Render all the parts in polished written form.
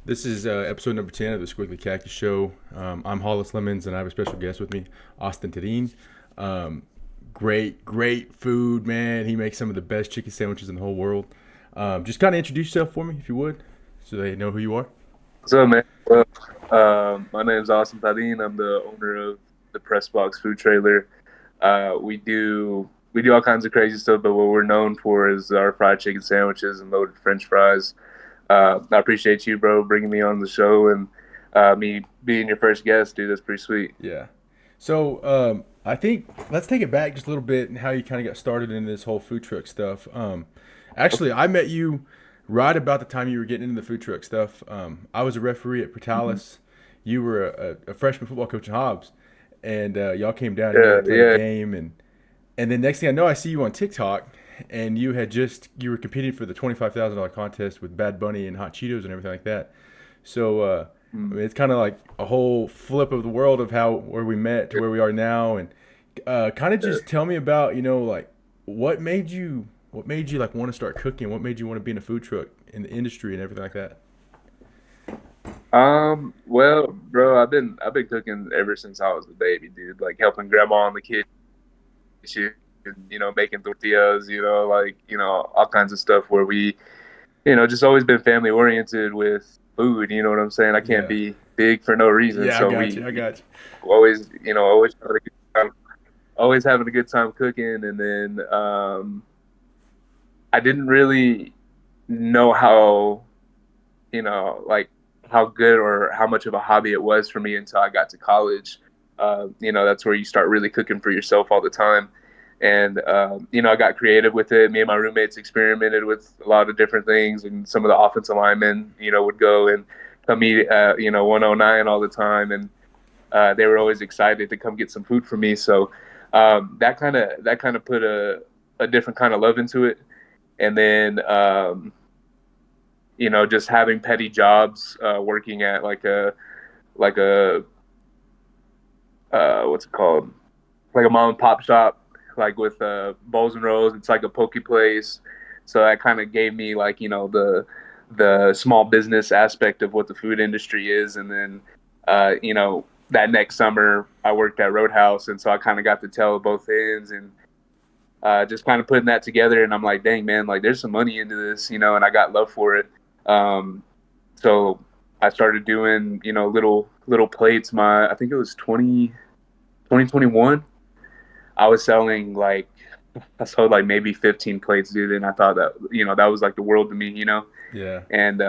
This is episode number 10 of the Squiggly Cactus Show. I'm Hollis Lemons, and I have a special guest with me, Austin Tarin. Great food, man. He makes some of the best chicken sandwiches in the whole world. Just kind of introduce yourself for me, if you would, so they know who you are. What's up, man? Well, my name is Austin Tarin. I'm the owner of the Press Box Food Trailer. We do all kinds of crazy stuff, but what we're known for is our fried chicken sandwiches and loaded French fries. I appreciate you, bro, bringing me on the show and me being your first guest, dude. That's pretty sweet. Yeah. So I think let's take it back just a little bit and how you kind of got started in this whole food truck stuff. Actually, I met you right about the time you were getting into the food truck stuff. I was a referee at Mhm. Portales. You were a freshman football coach in Hobbs, and y'all came down Yeah, together, played a yeah, game, and then next thing I know, I see you on TikTok, and you were competing for the $25,000 contest with Bad Bunny and Hot Cheetos and everything like that. So I mm, mean, it's kind of like a whole flip of the world of how where we met to where we are now, and kind of yeah. just tell me about like what made you like want to start cooking, what made you want to be in a food truck in the industry and everything like that. Well, bro, I've been cooking ever since I was a baby, dude. Like helping grandma in the kitchen, making tortillas, all kinds of stuff where we just always been family oriented with food. You know what I'm saying? I can't Yeah, be big for no reason. yeah, I So got you. we, I we got you. always having a good time, always having a good time cooking. And then I didn't really know like how good or how much of a hobby it was for me until I got to college. That's where you start really cooking for yourself all the time. And I got creative with it. Me and my roommates experimented with a lot of different things, and some of the offensive linemen, would go and come eat at 109 all the time, and they were always excited to come get some food from me. So that kind of put a different kind of love into it. And then just having petty jobs, working at like a what's it called, like a mom and pop shop, like with bowls and rolls. It's like a poke place, so that kind of gave me like the small business aspect of what the food industry is. And then that next summer I worked at Roadhouse, and so I kind of got to tell both ends, and just kind of putting that together. And I'm like, dang man, like there's some money into this, and I got love for it. Um, so I started doing, little plates. I think it was 2021. I was selling like, I sold like maybe 15 plates, dude. And I thought that, that was like the world to me. Yeah, And,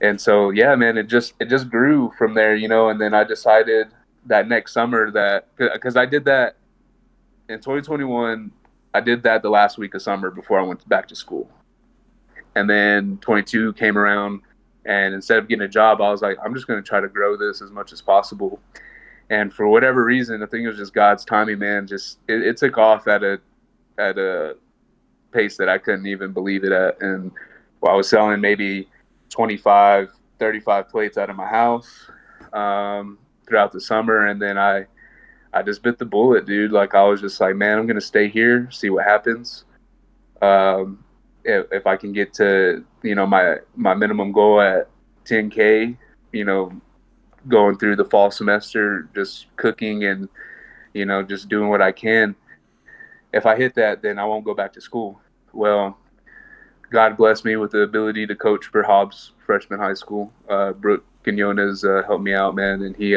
and so, yeah, man, it just grew from there. And then I decided that next summer because I did that in 2021. I did that the last week of summer before I went back to school. And then 22 came around, and instead of getting a job, I was like, I'm just going to try to grow this as much as possible. And for whatever reason, I think it was just God's timing, man. Just it took off at a pace that I couldn't even believe it at. And I was selling maybe 25, 35 plates out of my house throughout the summer. And then I just bit the bullet, dude. Like I was just like, man, I'm gonna stay here, see what happens. Um, if I can get to my minimum goal at 10K, you know, going through the fall semester, just cooking and just doing what I can. If I hit that, then I won't go back to school. Well, God blessed me with the ability to coach for Hobbs freshman high school. Brooke Quinones helped me out, man, and he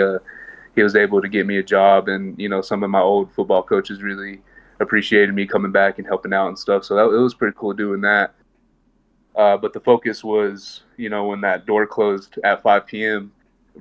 was able to get me a job. And some of my old football coaches really appreciated me coming back and helping out and stuff. So it was pretty cool doing that. But the focus was, when that door closed at 5 p.m.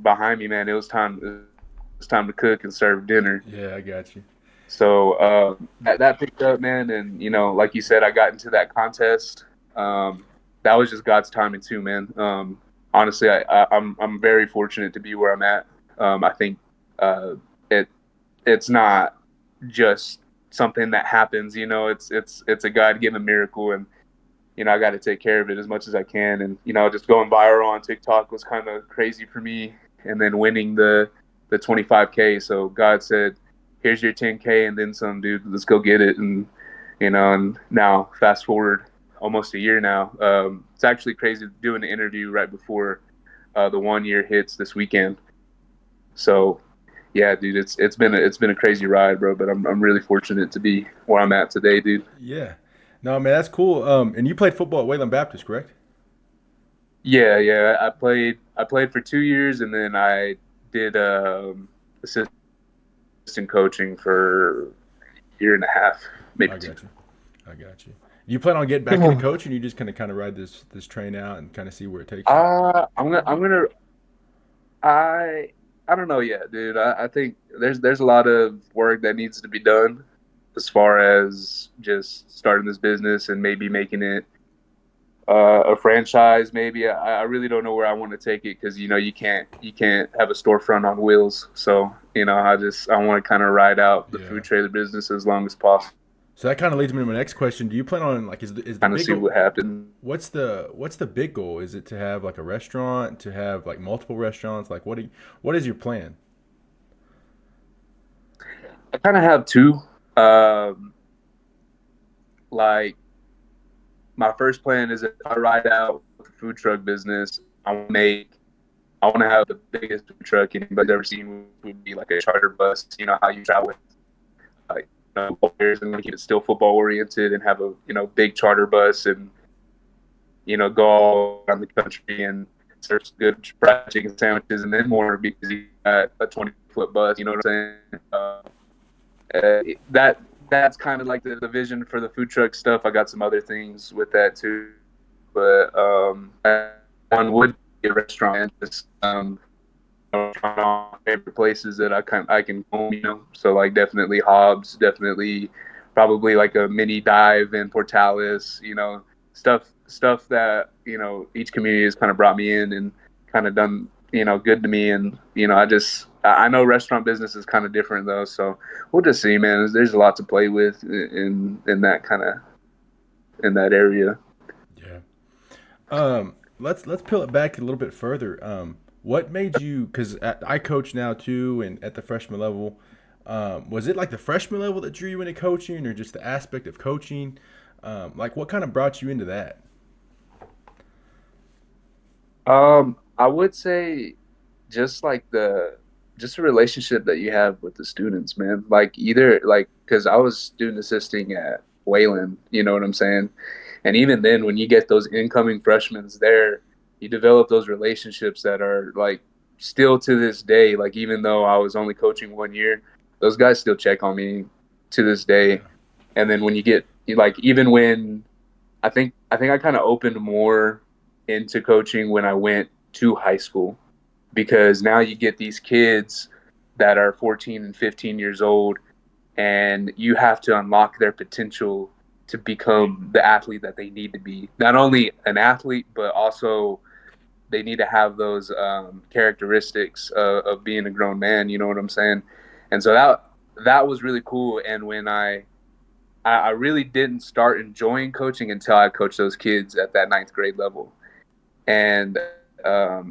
behind me, man, it was time. It was time to cook and serve dinner. yeah, I got you. So that picked up, man, and like you said, I got into that contest. Um, that was just God's timing too, man. Honestly, I'm very fortunate to be where I'm at. I think uh, it it's not just something that happens. It's a God given miracle, and I got to take care of it as much as I can. And just going viral on TikTok was kind of crazy for me, and then winning the 25K. So God said, "Here's your 10K and then some, dude. Let's go get it." And now fast forward almost a year now. It's actually crazy doing the interview right before the 1 year hits this weekend. So yeah, dude, it's been a crazy ride, bro. But I'm really fortunate to be where I'm at today, dude. Yeah. No, man, that's cool. And you played football at Wayland Baptist, correct? Yeah, yeah. I played for 2 years, and then I did assistant coaching for a year and a half, maybe I two. got you. I got you. You plan on getting back into coaching? You just kind of ride this train out and kind of see where it takes you. I I don't know yet, dude. I think there's a lot of work that needs to be done as far as just starting this business and maybe making it a franchise. Maybe I really don't know where I want to take it because you can't have a storefront on wheels. So I want to kind of ride out the Yeah. food trailer business as long as possible, So that kind of leads me to my next question. Do you plan on like is the kind of big see goal? what happens. What's the big goal? Is it to have like a restaurant? To have like multiple restaurants? Like what is your plan? I kind of have two. Um, like my first plan is if I ride out with the food truck business, I want to have the biggest food truck anybody's ever seen. Would be like a charter bus. You know how you travel with like players and keep it still football oriented and have a big charter bus and go all around the country and serve good fried chicken sandwiches and then more because you got a 20-foot bus. You know what I'm saying? That's kind of like the vision for the food truck stuff. I got some other things with that too, but one would be a restaurant. Just favorite places that I can home. So like definitely Hobbs, definitely probably like a mini dive in Portales. Stuff that each community has kind of brought me in and kind of done good to me, and I know restaurant business is kind of different though, so we'll just see, man. There's a lot to play with in that kind of in that area. Yeah. Let's peel it back a little bit further. What made you? Because I coach now too, and at the freshman level, was it like the freshman level that drew you into coaching, or just the aspect of coaching? Like, what kind of brought you into that? I would say just like the relationship that you have with the students, man. Like either like because I was student assisting at Wayland, you know what I'm saying? And even then, when you get those incoming freshmen there, you develop those relationships that are like still to this day. Like even though I was only coaching 1 year, those guys still check on me to this day. Yeah. And then when you get like even when I think I kind of opened more into coaching when I went to high school because now you get these kids that are 14 and 15 years old and you have to unlock their potential to become the athlete that they need to be. Not only an athlete, but also they need to have those characteristics of being a grown man. You know what I'm saying? And so that was really cool. And when I really didn't start enjoying coaching until I coached those kids at that ninth grade level, and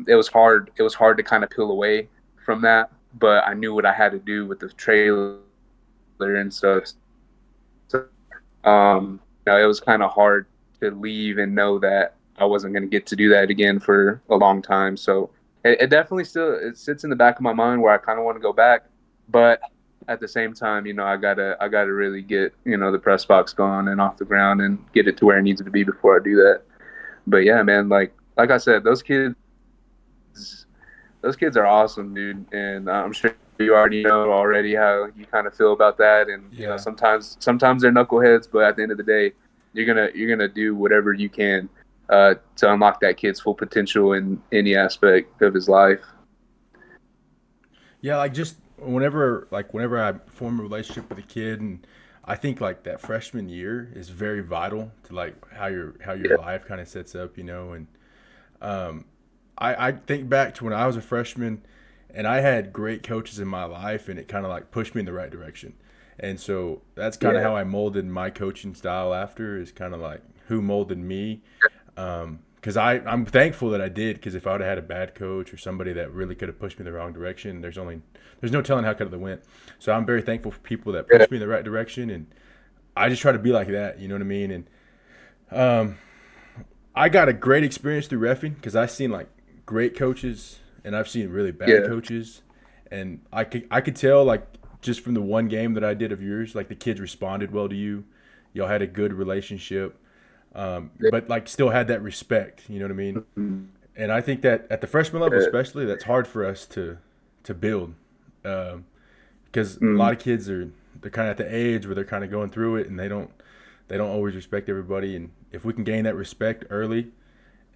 it was hard. It was hard to kind of peel away from that, but I knew what I had to do with the trailer and stuff. So, it was kind of hard to leave and know that I wasn't going to get to do that again for a long time. So it definitely still it sits in the back of my mind where I kind of want to go back, but at the same time, I gotta really get the press box going and off the ground and get it to where it needs to be before I do that. But yeah, man, like I said, those kids are awesome, dude, and I'm sure you already know already how you kind of feel about that. And Yeah. sometimes they're knuckleheads, but at the end of the day, you're gonna do whatever you can to unlock that kid's full potential in any aspect of his life. Yeah, like just whenever I form a relationship with a kid, and I think like that freshman year is very vital to like how your Yeah, life kind of sets up, and um, I think back to when I was a freshman, and I had great coaches in my life, and it kind of like pushed me in the right direction, and so that's kind of yeah, how I molded my coaching style after is kind of like who molded me, because I'm thankful that I did. Because if I would have had a bad coach or somebody that really could have pushed me in the wrong direction, there's no telling how could have went. So I'm very thankful for people that yeah, push me in the right direction, and I just try to be like that. You know what I mean? And um, I got a great experience through refing because I seen like great coaches and I've seen really bad Yeah. coaches, and I could tell like just from the one game that I did of yours, like the kids responded well to you. Y'all had a good relationship, but like still had that respect. You know what I mean? Mhm. And I think that at the freshman level, Yeah. especially, that's hard for us to build, because a Mm. lot of kids they're kind of at the age where they're kind of going through it, and they don't always respect everybody. And if we can gain that respect early,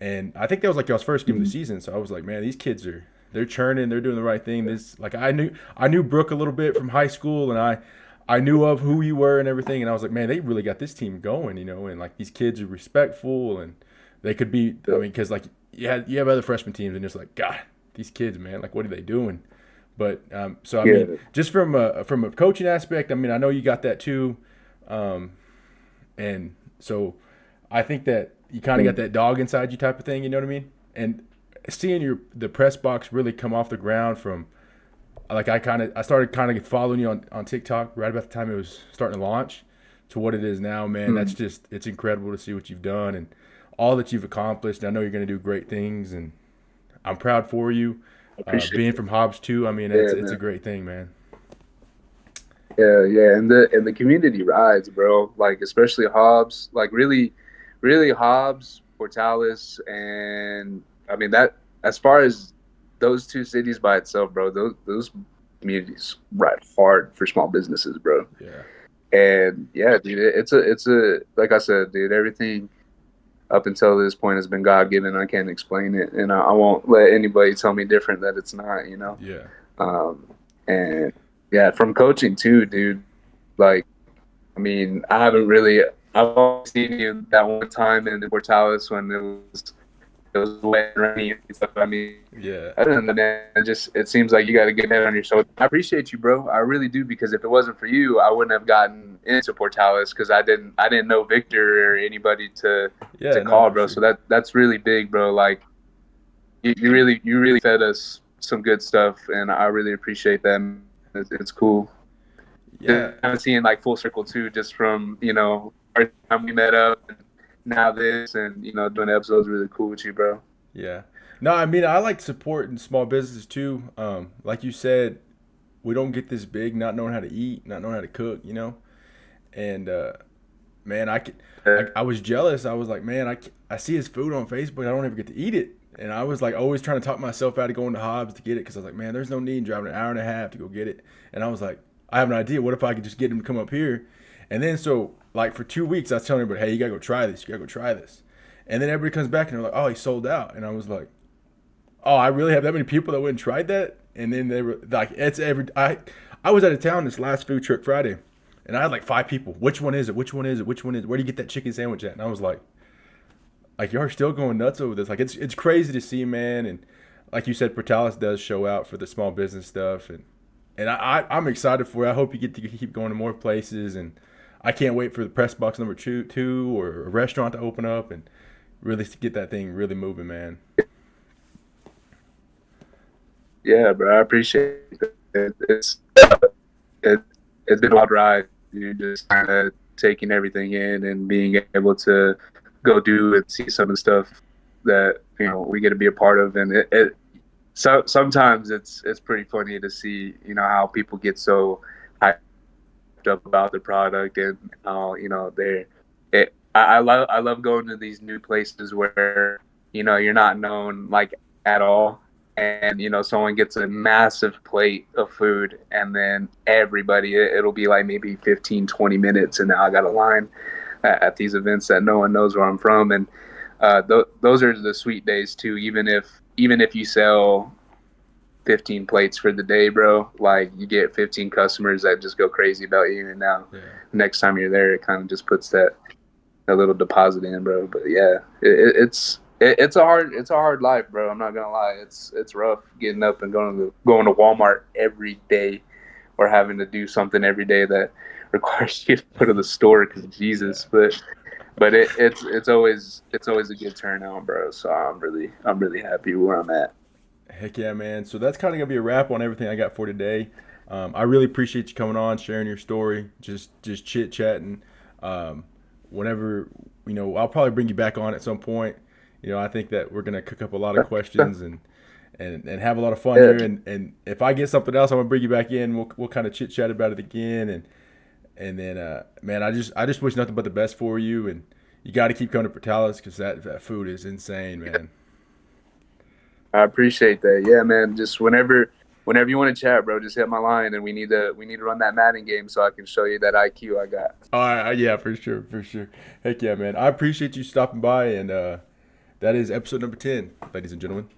and I think that was like y'all's first game of the Mm. season, so I was like, man, these kids they're churning, they're doing the right thing. This like I knew Brooke a little bit from high school, and I knew of who you were and everything, and I was like, man, they really got this team going, and like these kids are respectful, and they could be. I Yeah. mean, because like you have other freshman teams, and it's like, God, these kids, man, like what are they doing? But so I mean, Yeah. just from a coaching aspect, I mean, I know you got that too, um, and so I think that you kind of got Mm. that dog inside you type of thing. You know what I mean? And seeing the press box really come off the ground from like I started kind of following you on TikTok right about the time it was starting to launch to what it is now, man. That's Mm. just it's incredible to see what you've done and all that you've accomplished. I know you're going to do great things, and I'm proud for you. I appreciate Being it. from Hobbs too, I mean, it's Yeah, it's a man. great thing, man. Yeah, yeah, and the community rides, bro. Like especially Hobbs, like really Hobbs, Portales, and I mean that as far as those two cities by itself, bro. Those communities ride hard for small businesses, bro. Yeah, And yeah, dude, it's a like I said, dude. Everything up until this point has been God given. I can't explain it, and I won't let anybody tell me different that it's not. yeah, Um, and yeah, from coaching too, dude. Like, I mean, I haven't really. I've only seen you that one time in the Portales when it was wet and rainy and stuff. I mean, yeah, other than that, it seems like you got a good head on your shoulder. I appreciate you, bro. I really do because if it wasn't for you, I wouldn't have gotten into Portales because I didn't know Victor or anybody to yeah. No, call, for bro. sure. So that's really big, bro. Like you really fed us some good stuff, and I really appreciate that. It's cool. Just Yeah, kind of seeing like full circle too, just from our time we met up and now this, and doing the episodes really cool with you, bro. yeah. No, I mean, I like supporting small businesses too. Like you said, we don't get this big not knowing how to eat, not knowing how to cook. And man, I was jealous. I was like, man, I see his food on Facebook. I don't ever get to eat it. And I was like always trying to talk myself out of going to Hobbs to get it because I was like, man, there's no need in driving an hour and a half to go get it. And I was like, I have an idea. What if I could just get him to come up here? And then so like for 2 weeks, I was telling everybody, hey, you gotta go try this. You gotta go try this. And then everybody comes back and they're like, oh, he sold out. And I was like, oh, I really have that many people that went and tried that. And then they were like, it's every I was out of town this last food truck Friday, and I had like 5 people. Which one is it? Which one is it? Which one is it? Where do you get that chicken sandwich at? And I was like y'all are still going nuts over this. Like it's crazy to see, man. And like you said, Portales does show out for the small business stuff, and I'm excited for it. I hope you get to keep going to more places, and I can't wait for the press box number two or a restaurant to open up and really get that thing really moving, man. Yeah, bro, I appreciate it. It, it's been a wild ride. You just kind of taking everything in and being able to go do and see some of the stuff that we get to be a part of, and so sometimes it's pretty funny to see how people get so hyped up about the product and how they're I love going to these new places where you're not known like at all, and someone gets a massive plate of food, and then everybody it'll be like maybe 15, 20 minutes, and now I got a line at these events that no one knows where I'm from. And those are the sweet days too, even if you sell 15 plates for the day, bro. Like you get 15 customers that just go crazy about you, and now Yeah. next time you're there, it kind of just puts that little deposit in, bro. But yeah, it's a hard life, bro. I'm not gonna lie, it's rough getting up and going to Walmart every day, or having to do something every day that requires you to go to the store. Because Yeah. Jesus, but it's always a good turnout, bro. So I'm really happy where I'm at. Heck yeah, man. So that's kind of gonna be a wrap on everything I got for today. I really appreciate you coming on, sharing your story, just chit chatting. Whenever I'll probably bring you back on at some point. I think that we're gonna cook up a lot of questions and have a lot of fun Yeah, here. And if I get something else, I'm gonna bring you back in. We'll kind of chit chat about it again. And then, man, I just wish nothing but the best for you. And you got to keep coming to Portales because that food is insane, man. I appreciate that. Yeah, man. Just whenever you want to chat, bro, just hit my line, and we need to run that Madden game so I can show you that IQ I got. All right, yeah, for sure, for sure. Heck yeah, man. I appreciate you stopping by, and that is episode number 10, ladies and gentlemen.